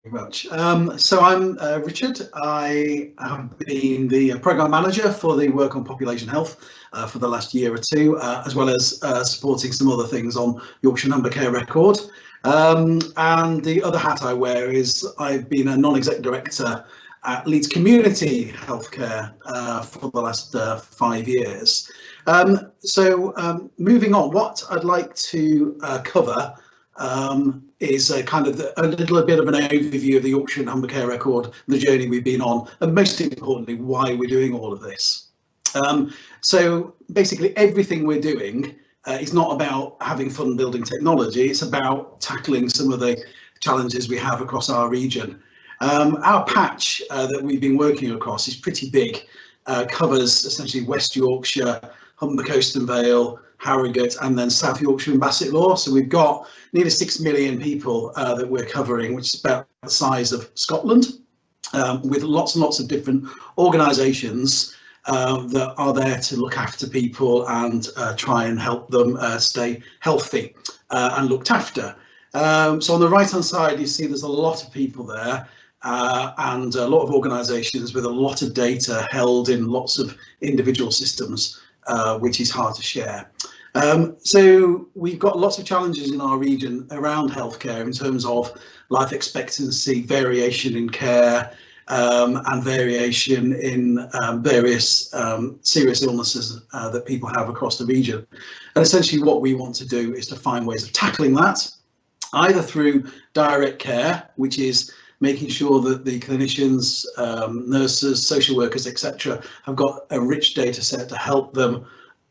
Very much. So I'm Richard. I have been the program manager for the work on population health for the last year or two, as well as supporting some other things on Yorkshire Number Care Record. And the other hat I wear is I've been a non-exec director at Leeds Community Healthcare for the last 5 years. Moving on, what I'd like to cover is kind of a little bit of an overview of the Yorkshire Number Care Record, the journey we've been on, and most importantly, why we're doing all of this. So basically, everything we're doing is not about having fun building technology, it's about tackling some of the challenges we have across our region. Our patch that we've been working across is pretty big, covers essentially West Yorkshire, Humber Coast and Vale, Harrogate, and then South Yorkshire and Bassetlaw. So we've got nearly 6 million people that we're covering, which is about the size of Scotland, with lots and lots of different organisations that are there to look after people and try and help them stay healthy and looked after. So on the right hand side, you see there's a lot of people there and a lot of organisations with a lot of data held in lots of individual systems, which is hard to share. So we've got lots of challenges in our region around healthcare in terms of life expectancy, variation in care, and variation in various serious illnesses that people have across the region. And essentially what we want to do is to find ways of tackling that, either through direct care, which is making sure that the clinicians, nurses, social workers, etc., have got a rich data set to help them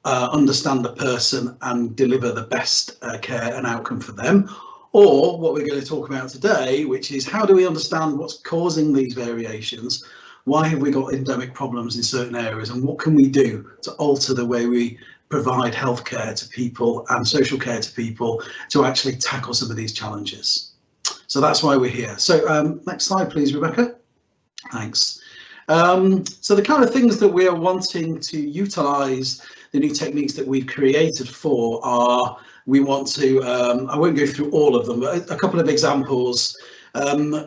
understand the person and deliver the best care and outcome for them. Or what we're going to talk about today, which is how do we understand what's causing these variations? Why have we got endemic problems in certain areas, and what can we do to alter the way we provide healthcare to people and social care to people to actually tackle some of these challenges? So that's why we're here. So next slide, please, Rebecca. Thanks. So the kind of things that we are wanting to utilise the new techniques that we've created for are, we want to, I won't go through all of them, but a couple of examples.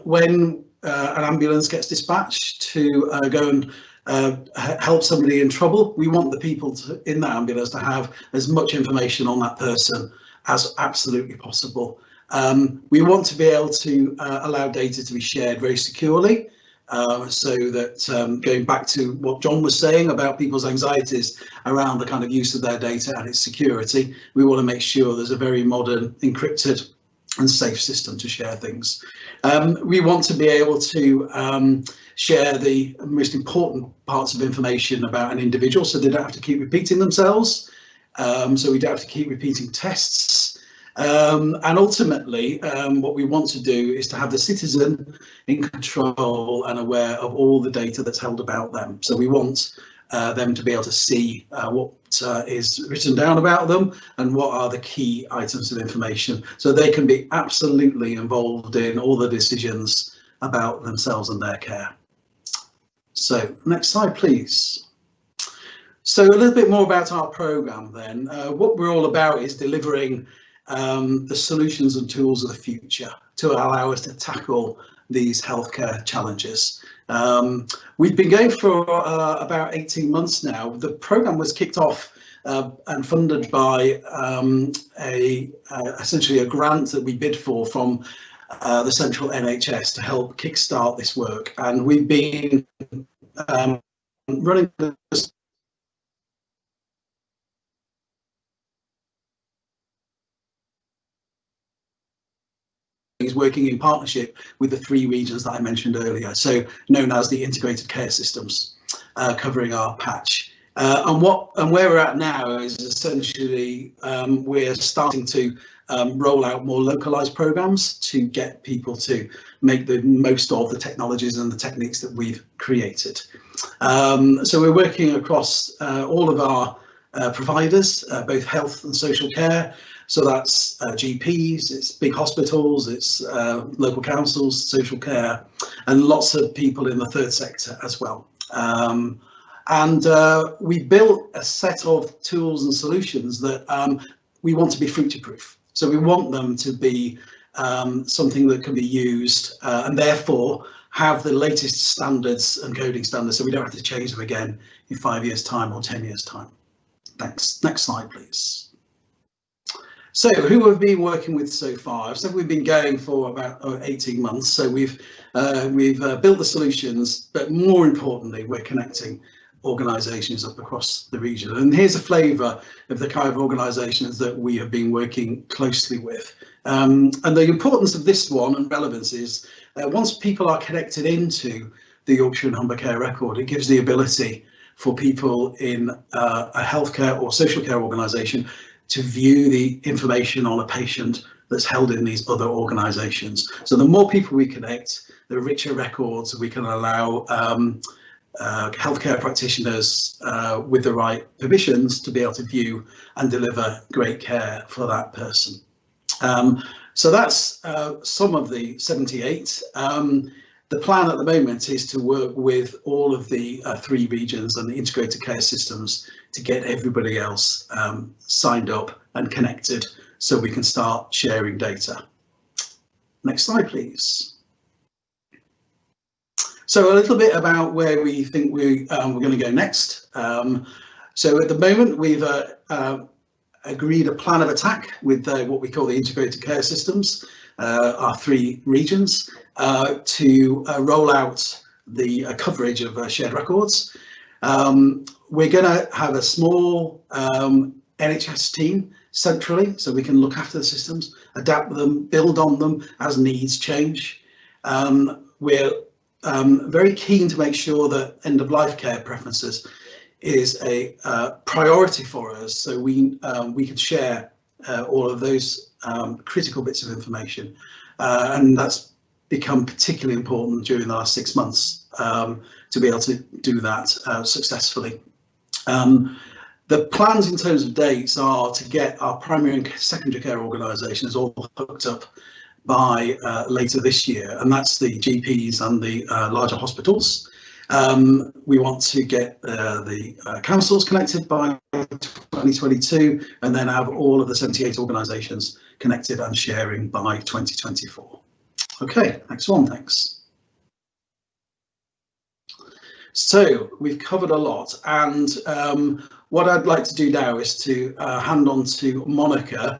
When an ambulance gets dispatched to go and help somebody in trouble, we want the people in that ambulance to have as much information on that person as absolutely possible. We want to be able to allow data to be shared very securely, so that going back to what John was saying about people's anxieties around the kind of use of their data and its security, we want to make sure there's a very modern, encrypted and safe system to share things. We want to be able to share the most important parts of information about an individual so they don't have to keep repeating themselves, so we don't have to keep repeating tests. And ultimately, what we want to do is to have the citizen in control and aware of all the data that's held about them. So we want them to be able to see what is written down about them and what are the key items of information, so they can be absolutely involved in all the decisions about themselves and their care. So next slide, please. So a little bit more about our programme then. What we're all about is delivering the solutions and tools of the future to allow us to tackle these healthcare challenges. We've been going for about 18 months now. The programme was kicked off and funded by essentially a grant that we bid for from the central NHS to help kickstart this work, and we've been running this is working in partnership with the 3 regions that I mentioned earlier, so known as the integrated care systems, covering our patch. And where we're at now is essentially we're starting to roll out more localized programs to get people to make the most of the technologies and the techniques that we've created. So we're working across all of our providers, both health and social care. So that's GPs, it's big hospitals, it's local councils, social care, and lots of people in the third sector as well. And we built a set of tools and solutions that we want to be future-proof. So we want them to be something that can be used and therefore have the latest standards and coding standards, so we don't have to change them again in 5 years' time or 10 years' time. Thanks. Next slide, please. So who have we been working with so far? I've said we've been going for about 18 months, so we've built the solutions, but more importantly, we're connecting organisations up across the region. And here's a flavour of the kind of organisations that we have been working closely with. And the importance of this one and relevance is once people are connected into the Yorkshire and Humber Care Record, it gives the ability for people in a healthcare or social care organisation to view the information on a patient that's held in these other organisations. So the more people we connect, the richer records we can allow healthcare practitioners with the right permissions to be able to view and deliver great care for that person. So that's some of the 78. The plan at the moment is to work with all of the 3 regions and the integrated care systems to get everybody else signed up and connected so we can start sharing data. Next slide, please. So a little bit about where we think we're going to go next. So at the moment, we've agreed a plan of attack with what we call the integrated care systems, our 3 regions, to roll out the coverage of shared records. We're going to have a small NHS team centrally, so we can look after the systems, adapt them, build on them as needs change. We're very keen to make sure that end-of-life care preferences is a priority for us, so we can share all of those critical bits of information, and that's become particularly important during the last 6 months to be able to do that successfully. The plans in terms of dates are to get our primary and secondary care organisations all hooked up by later this year, and that's the GPs and the larger hospitals. We want to get the councils connected by 2022 and then have all of the 78 organisations connected and sharing by 2024. Okay, next one, thanks. So we've covered a lot, and what I'd like to do now is to hand on to Monica,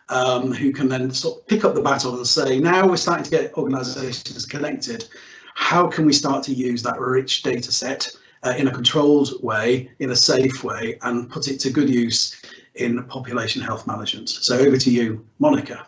who can then sort of pick up the baton and say, now we're starting to get organisations connected, how can we start to use that rich data set in a controlled way, in a safe way, and put it to good use in population health management? So over to you, Monica.